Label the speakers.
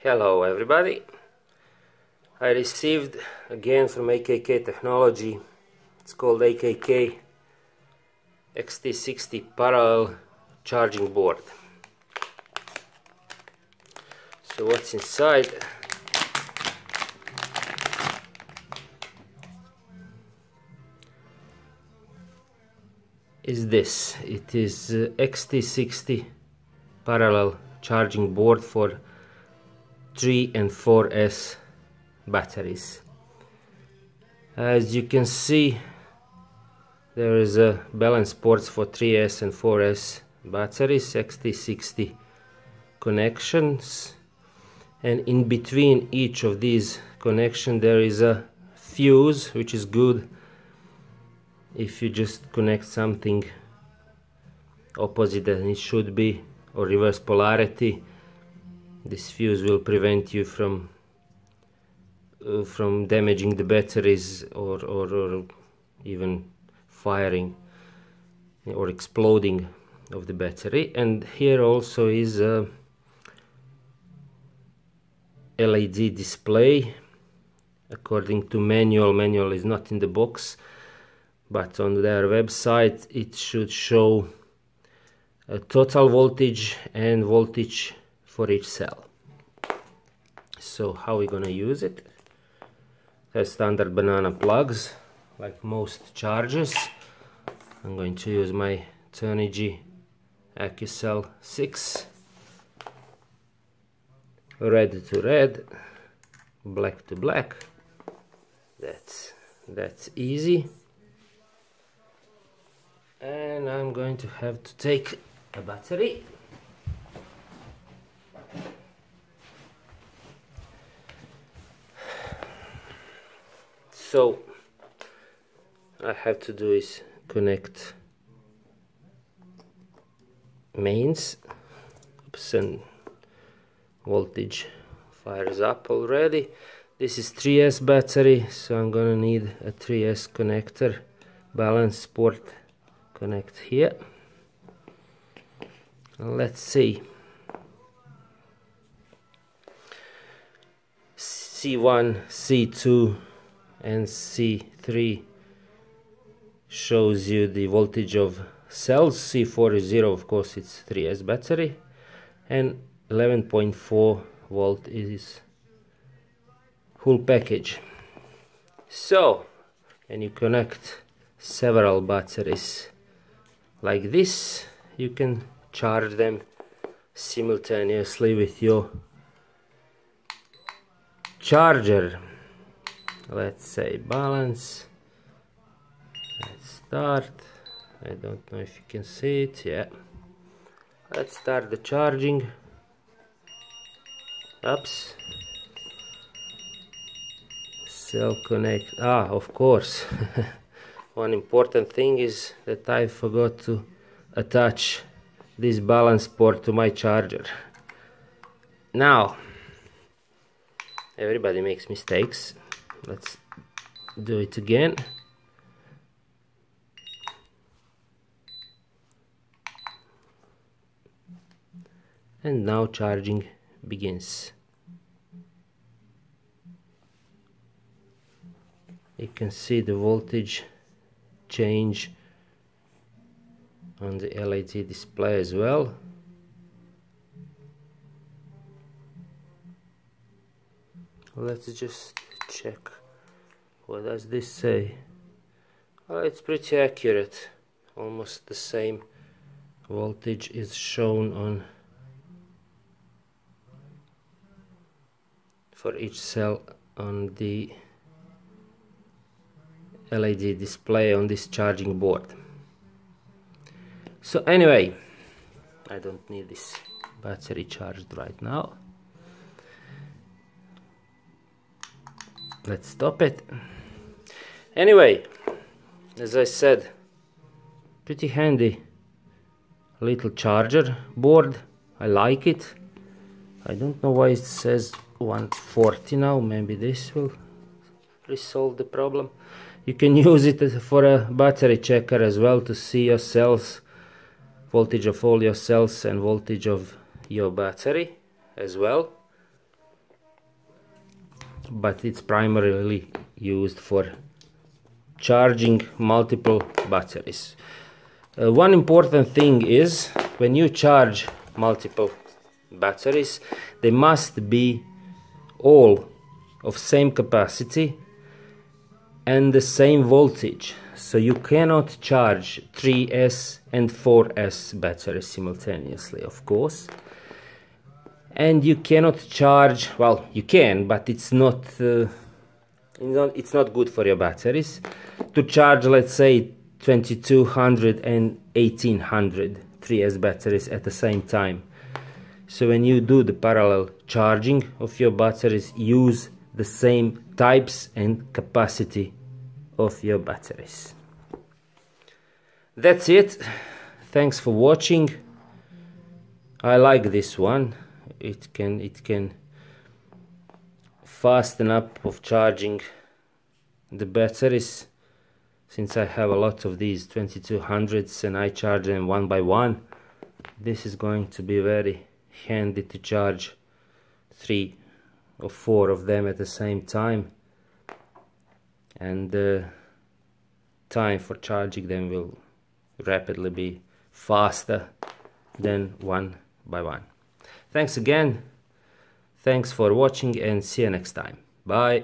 Speaker 1: Hello everybody. I received again from AKK technology, it's called AKK XT60 parallel charging board. So what's inside? Is this. It is XT60 parallel charging board for 3 and 4S batteries. As you can see, there is a balance ports for 3S and 4S batteries, XT60 connections, and in between each of these connections there is a fuse, which is good if you just connect something opposite than it should be, or reverse polarity. This fuse will prevent you from damaging the batteries or even firing or exploding of the battery. And here also is a LED display according to manual is not in the box, but on their website it should show a total voltage and voltage for each cell. So how are we gonna use it? There's standard banana plugs like most chargers. I'm going to use my Turnigy AccuCell 6. Red to red, black to black. That's easy. And I'm going to have to take a battery. So I have to do is connect mains. Oops, and voltage fires up already. This is 3S battery, so I'm gonna need a 3S connector. Balance port connect here. Let's see. C1, C2 and C3 shows you the voltage of cells. C4 is 0, of course it's 3S battery, and 11.4 volt is whole package. So when you connect several batteries like this, you can charge them simultaneously with your charger. Let's say balance. Let's start. I don't know if you can see it. Yeah. Let's start the charging. Oops. Cell connect. Ah, of course. One important thing is that I forgot to attach this balance port to my charger. Now, everybody makes mistakes. Let's do it again. And now charging begins. You can see the voltage change on the LED display as well. Let's just check. What does this say? Well, it's pretty accurate. Almost the same voltage is shown on for each cell on the LED display on this charging board. So anyway, I don't need this battery charged right now. Let's stop it. Anyway, as I said, pretty handy little charger board. I like it. I don't know why it says 140 now. Maybe this will resolve the problem. You can use it for a battery checker as well, to see your cells, voltage of all your cells and voltage of your battery as well. but it's primarily used for charging multiple batteries. One important thing is, when you charge multiple batteries, they must be all of same capacity and the same voltage. So you cannot charge 3S and 4S batteries simultaneously, of course. And you cannot charge, well, you can, but it's not good for your batteries to charge, let's say, 2200 and 1800 3S batteries at the same time. So when you do the parallel charging of your batteries, use the same types and capacity of your batteries. That's it. Thanks for watching. I like this one. It can fasten up of charging the batteries, since I have a lot of these 2200s and I charge them one by one. This is going to be very handy to charge 3 or 4 of them at the same time, and the time for charging them will rapidly be faster than one by one. Thanks again, thanks for watching, and see you next time. Bye.